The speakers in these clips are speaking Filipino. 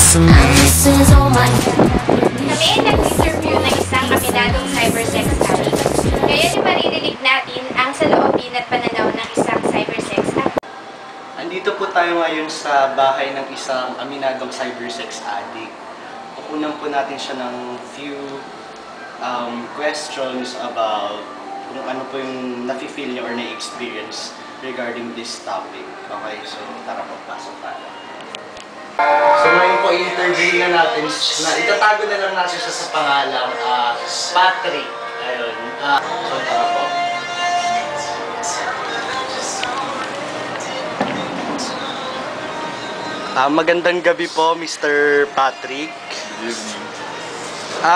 This is all my. Kami nag-interview ng isang aminadong cybersex addict. Ngayon maririnig natin ang saloobin at pananaw ng isang cybersex addict. Andito po tayo ngayon sa bahay ng isang aminadong cybersex addict. Kukunan po natin siya ng few questions about kung ano po yung nafe-feel niya or na-experience regarding this topic. Okay, so tara papasok tayo. So ngayon po i-interview na natin, itatago na lang natin siya sa pangalang Patrick. Ayun. So tara po. Magandang gabi po, Mr. Patrick.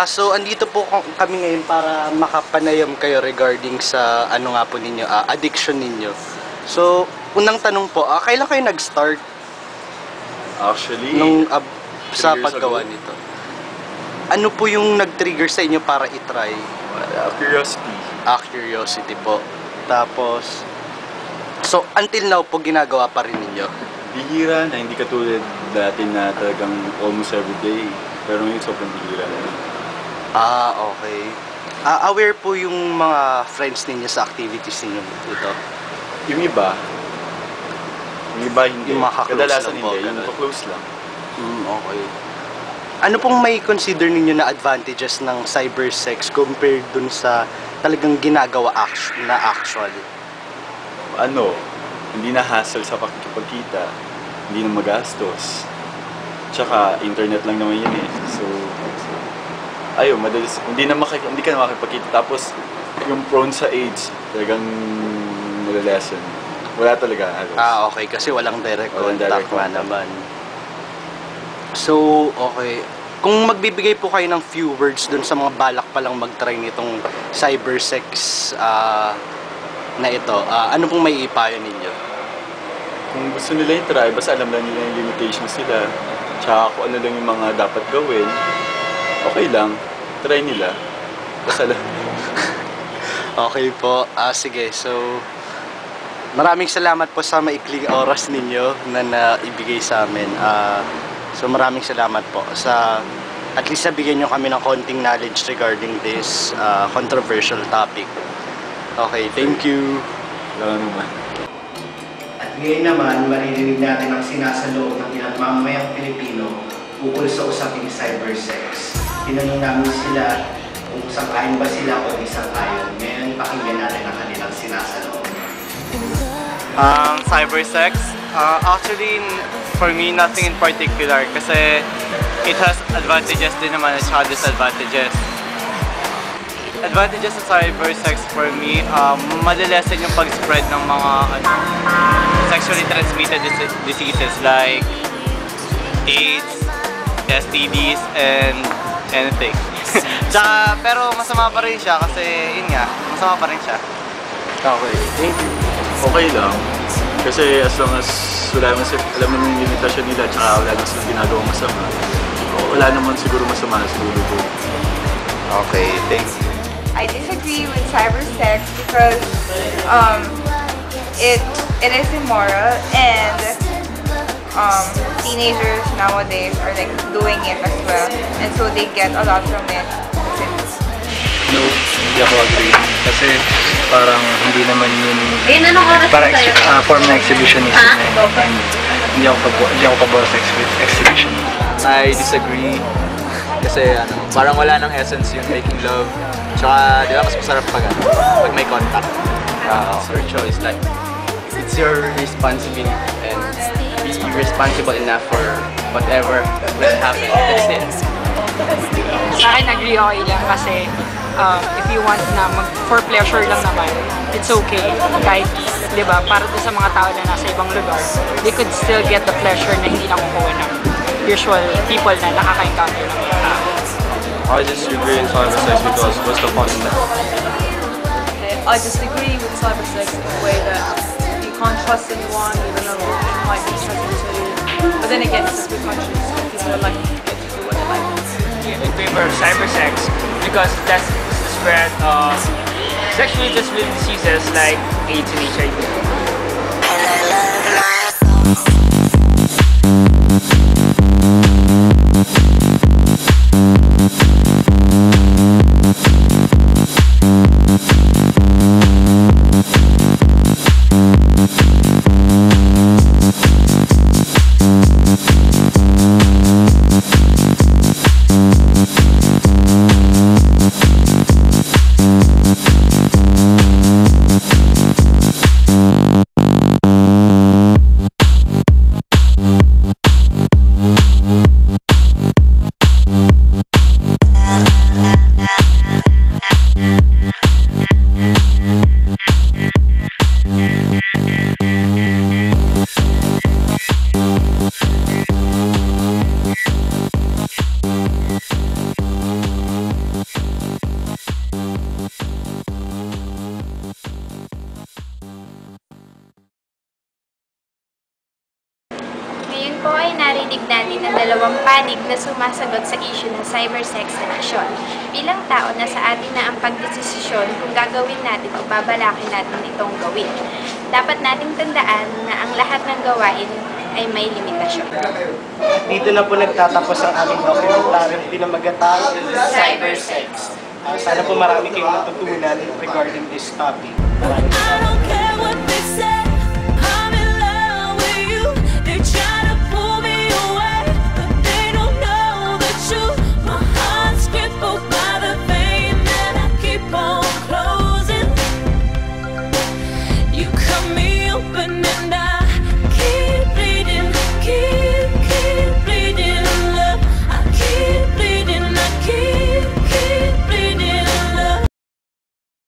So andito po kami ngayon para makapanayam kayo regarding sa ano nga po ninyo, addiction ninyo. So unang tanong po, kailan kayo nag-start? Actually, Nung sa 3 years paggawa ago. nito. Ano po yung nag-trigger sa inyo para i-try? Curiosity. Curiosity po. Tapos, so until now po ginagawa pa rin ninyo? Bihira na, hindi katulad dati na talagang almost every day. Pero ngayon sobrang bihira na. Okay. Aware po yung mga friends ninyo sa activities ninyo dito? Yung iba hindi. Yung mga ka-close Kadalasan lang po, hindi, yung ganun. close lang. Okay. Ano pong may consider ninyo na advantages ng cybersex compared dun sa talagang ginagawa na actual? Hindi na hassle sa pakikipagkita, hindi na magastos. Tsaka internet lang naman yun eh. So, madalas, hindi ka na makikipagkita. Tapos, yung prone sa AIDS, talagang nalalessen. Wala talaga halos. Okay. Kasi walang direct Walang contact direct contact. naman. So, okay. Kung magbibigay po kayo ng few words dun sa mga balak palang mag-try nitong cybersex na ito, ano pong may ipayo ninyo? Kung gusto nila yung try, basta alam lang nila yung limitations nila. Tsaka kung ano lang yung mga dapat gawin, okay lang. Try nila. Basta alam. Okay po. Sige. So, maraming salamat po sa maikling oras ninyo na naibigay sa amin. So, maraming salamat po sa at least nabigyan nyo kami ng konting knowledge regarding this controversial topic. Okay, thank you. Wala naman. At ngayon naman, maririnig natin ang sinasaloob ng ilang mamamayang Pilipino ukol sa usaping cybersex. Tinanong namin sila kung sang-ayon ba sila o isang-ayon. Ngayon, pakinggan natin ang kanilang sinasaloob. Cybersex? Actually, for me, nothing in particular kasi it has advantages din naman at saka disadvantages. Advantages sa cybersex for me, malilesen yung pag-spread ng mga sexually transmitted diseases like AIDS, STDs, and anything. Tsaka, pero masama pa rin siya kasi yun nga, masama pa rin siya. Okay, thank you. Okay lang. Kasi as long as alam naman yung limitasyon nila tsaka wala naman silang ginagawang masama, wala naman siguro masama siguro po. Okay, thank you. I disagree with cybersex because it is immoral and teenagers nowadays are like doing it as well, and so they get a lot from it. No, hindi ako agree. Kasi parang hindi naman yun para form na exhibitionism eh. Hindi ako pabor sa exhibition. I disagree kasi parang wala nang essence yung making love. Tsaka, di ba, mas masarap pag may contact. It's your choice, like, it's your responsibility and be responsible enough for whatever will happen. That's it. Sa akin, agree okay lang kasi if you want na for pleasure lang naman, it's okay. Kahit, di ba, para doon sa mga tao na nasa ibang lugar, they could still get the pleasure na hindi nakukuha ng usual people na nakaka-encounter ng mga tao. I just agree in cybersex because what's the point in that? I disagree with cybersex in the way that you can't trust anyone, even though you might be trusting to. But then again, it's a free country, so people are like to get to do what they like. In favor of cybersex because that's the spread of sexually transmitted diseases like AIDS and HIV. na sumasagot sa issue ng cybersex addiction. Bilang tao, nasa atin na ang pagdesisyon kung gagawin natin o babalakin natin itong gawin. Dapat nating tandaan na ang lahat ng gawain ay may limitasyon. Dito na po nagtatapos ang aming documentary pinamagatang Cybersex. Sana po marami kayong natutunan regarding this topic. Maraming salamat.